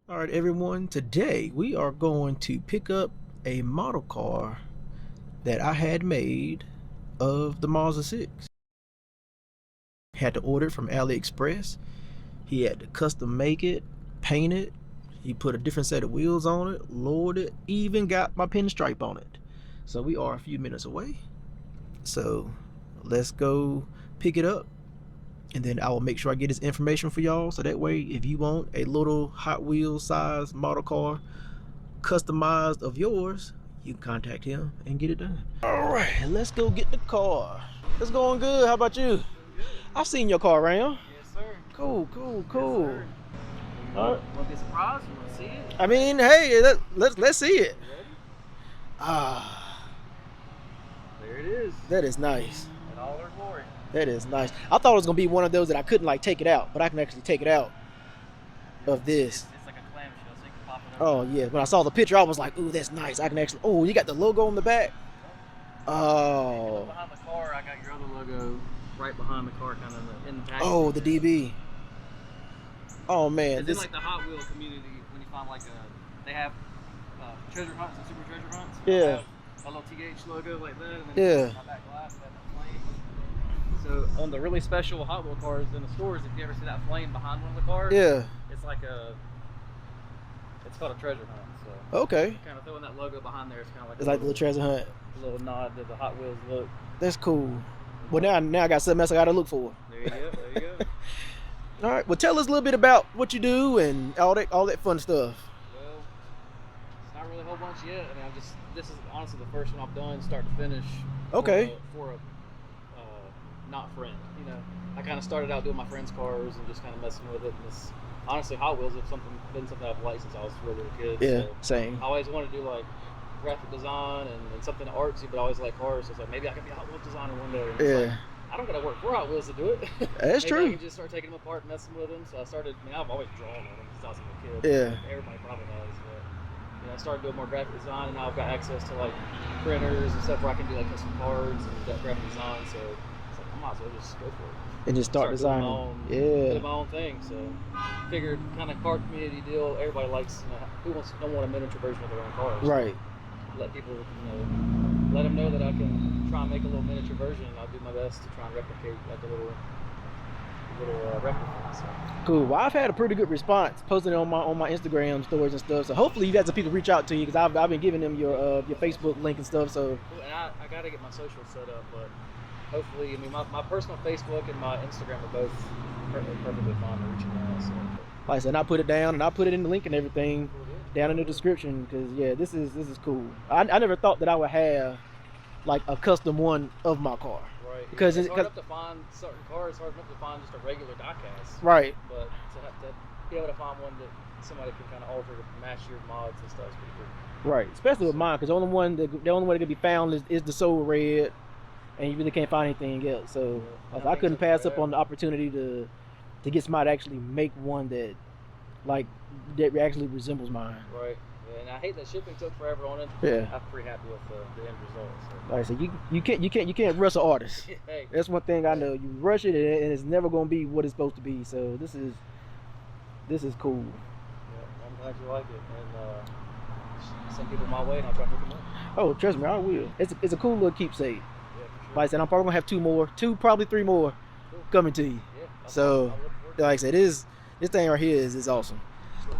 All right, everyone, today we are going to pick up a model car that I had made of the Mazda 6. Had to order it from AliExpress. He had to custom make it, paint it. He put a different set of wheels on it, lowered it, even got my pinstripe on it. So we are a few minutes away. So let's go pick it up, and then I will make sure I get his information for y'all, so that way if you want a little Hot Wheels size model car customized of yours, you can contact him and get it done. All right, let's go get the car. It's going good. How about you? I've seen your car around. Yes, sir. Cool. Yes, All right. Want to be surprised? You want to see it? I mean, hey, let's see it. You ready? Ah, There it is. that is nice. In all her glory. That is nice. I thought it was gonna be one of those that I couldn't like take it out, but I can actually take it out of this. It's like a clamshell, so you can pop it up. Oh yeah, when I saw the picture, I was like, "Ooh, that's nice." I can actually. Oh, you got the logo on the back. Oh. Behind the car, I got your other logo right behind the car, kind of in the package. Oh, the DB. Oh man, It's this. in like the Hot Wheel community when you find like they have treasure hunts and super treasure hunts. Yeah. A little TH logo like that, and then Yeah. my back glass that flame. So on the really special Hot Wheel cars in the stores, if you ever see that flame behind one of the cars, Yeah. it's like it's called a treasure hunt. So Okay. kind of throwing that logo behind there is kind of like It's like the little treasure hunt. a little nod to the Hot Wheels look. That's cool. Well, now I got something else I gotta look for. There you go. There you go. All right. Well, tell us a little bit about what you do and all that fun stuff. Well, it's not really a whole bunch yet. I mean, this is honestly the first one I've done, start to finish. Okay. For a not friend. You know, I kind of started out doing my friends' cars and just kind of messing with it. And this, honestly, Hot Wheels have been something I've liked since I was a really little kid. Yeah. So Same. I always wanted to do like graphic design and something artsy, but I always like cars. So it's like maybe I could be a Hot Wheels designer one day. And it's Yeah. like, I don't gotta work for Hot Wheels to do it. That's Maybe true. I can just start taking them apart and messing with them. So I started. I mean, I've always drawn on them since I was a little kid. Yeah. Everybody probably knows, but I started doing more graphic design, and now I've got access to like printers and stuff where I can do like custom cards and graphic design. So it's like I might as well just go for it. And just start doing designing. my own, Yeah. doing my own thing. So figured kind of car community deal. Everybody likes, who don't want a miniature version of their own cars. Right. Let people, let them know that I can try and make a little miniature version, and I'll do my best to try and replicate like a little replica. So. Cool. Well, I've had a pretty good response posting it on my Instagram stories and stuff. So hopefully you've had some people reach out to you, because I've been giving them your Facebook link and stuff. So Cool. And I got to get my social set up, but hopefully, I mean, my personal Facebook and my Instagram are both perfectly fine to reaching out. So. like I said, I put it down and I put it in the link and everything down in the description, because yeah, this is cool. I never thought that I would have like a custom one of my car. Right. Because it's hard enough to find certain cars. It's hard enough to find just a regular diecast. Right. But to be able to find one that somebody can kind of alter to match your mods and stuff is pretty cool. Right. Especially with mine, because the only one that can be found is the Soul Red, and you really can't find anything else. So Yeah. I couldn't pass up on the opportunity to get somebody to actually make one that actually resembles mine. Right. Yeah, and I hate that shipping took forever on it. Yeah. I'm pretty happy with the end result. So. Like I said, you can't rush an artist. Hey. That's one thing I know. You rush it and it's never gonna be what it's supposed to be. So this is cool. Yeah, I'm glad you like it, and send people my way, and I'll try to hook them up. Oh, trust me, I will. It's a cool little keepsake. Yeah, for sure. Like I said, I'm probably gonna have probably three more Cool. coming to you. Yeah, So, I'll look forward to like I said, this thing right here is awesome,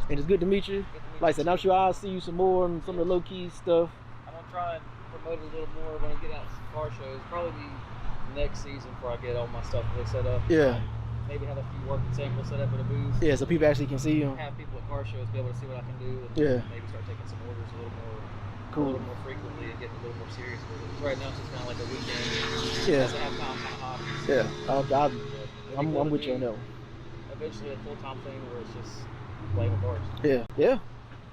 and it's good to meet you. it. Good to meet Like I you said, I'm too. sure I'll see you some more and some of the low key stuff. I'm gonna try and promote it a little more when I get out to some car shows. Probably be next season before I get all my stuff really set up. Yeah, Maybe have a few working samples set up at a booth. yeah, so people actually can see them. Have people at car shows be able to see what I can do. And Yeah. maybe start taking some orders a little Cool. more frequently and getting a little more serious with it. 'Cause right now it's just kind of like a weekend. Yeah. As I have time kind of hobby. Yeah, But I'm with you on that one. Eventually a full-time thing where it's just playing with cars. Yeah,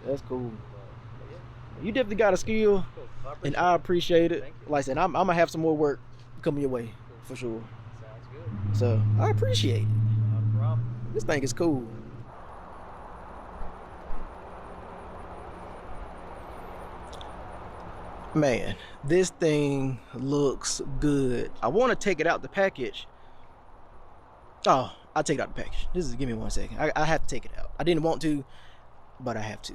that's cool. But yeah, You definitely got a skill, cool. Well, and I appreciate it. Thank you. Like I said, I'm gonna have some more work coming your way for sure. Sounds good. So I appreciate it. Not a problem. This thing is cool. Man, this thing looks good. I want to take it out the package. Oh, I'll take it out the package. Give me 1 second. I have to take it out. I didn't want to. but I have to.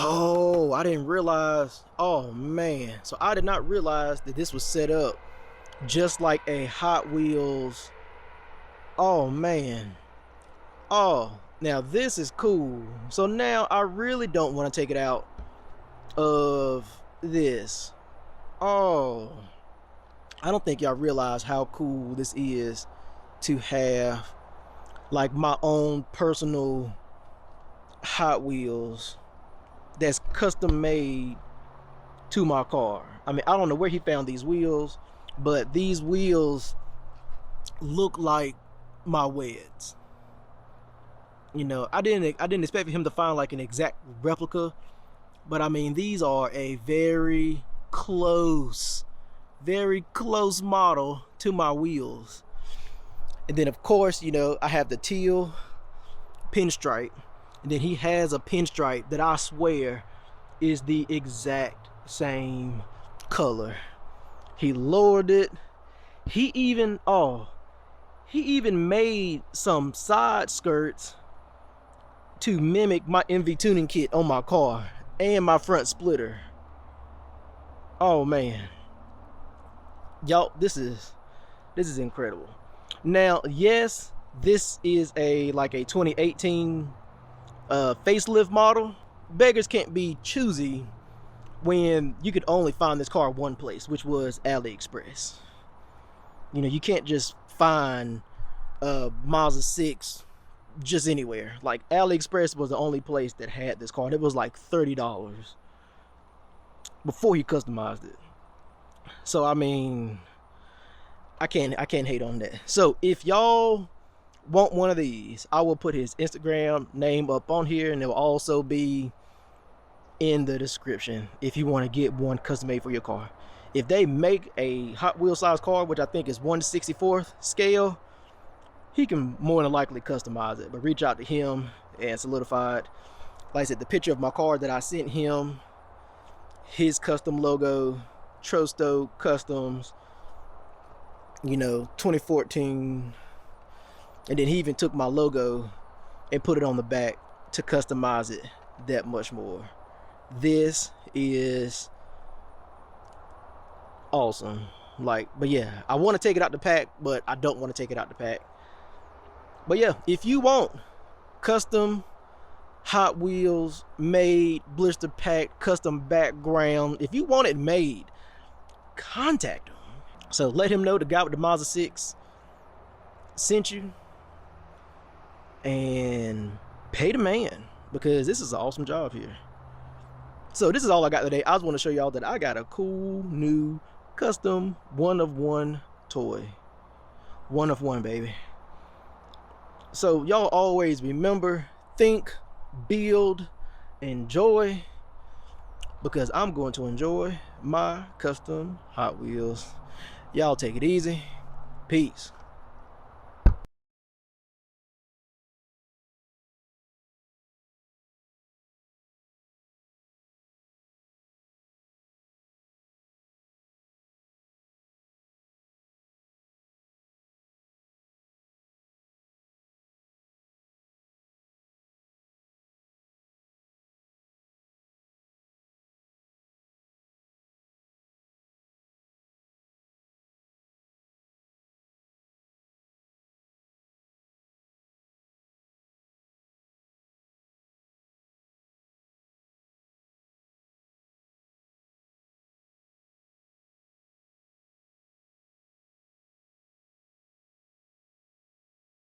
Oh, I didn't realize. Oh man, so I did not realize that this was set up just like a Hot Wheels. Oh man. Oh, now this is cool. So now I really don't want to take it out of this. Oh, I don't think y'all realize how cool this is to have like my own personal Hot Wheels that's custom made to my car. I mean, I don't know where he found these wheels, but these wheels look like my weds. You know, I didn't expect him to find like an exact replica, but I mean, these are a very close model to my wheels. And then of course, you know, I have the teal pinstripe, and then he has a pinstripe that I swear is the exact same color. He lowered it. He even made some side skirts to mimic my MV tuning kit on my car and my front splitter. Oh man, y'all, this is incredible. Now, yes, this is like a 2018 facelift model. Beggars can't be choosy when you could only find this car one place, which was AliExpress. You know, you can't just find Mazda 6 just anywhere. Like, AliExpress was the only place that had this car, and it was like $30 before he customized it. So I mean, I can't hate on that. So if y'all want one of these, I will put his Instagram name up on here, and it will also be in the description if you want to get one custom made for your car. If they make a Hot Wheel size car, which I think is 1/64th scale, he can more than likely customize it. But reach out to him and solidify it. Like I said, the picture of my car that I sent him, his custom logo, Trosto Customs, you know, 2014. And then he even took my logo and put it on the back to customize it that much more. This is awesome. Like, but yeah, I want to take it out the pack, but I don't want to take it out the pack. But yeah, if you want custom Hot Wheels made, blister pack, custom background, if you want it made, contact him. So let him know the guy with the Mazda 6 sent you, and pay the man, because this is an awesome job here. So this is all I got today. I just want to show y'all that I got a cool new custom one-of-one toy. One of one, baby. So y'all always remember, think, build, enjoy, because I'm going to enjoy my custom Hot Wheels. Y'all take it easy. Peace.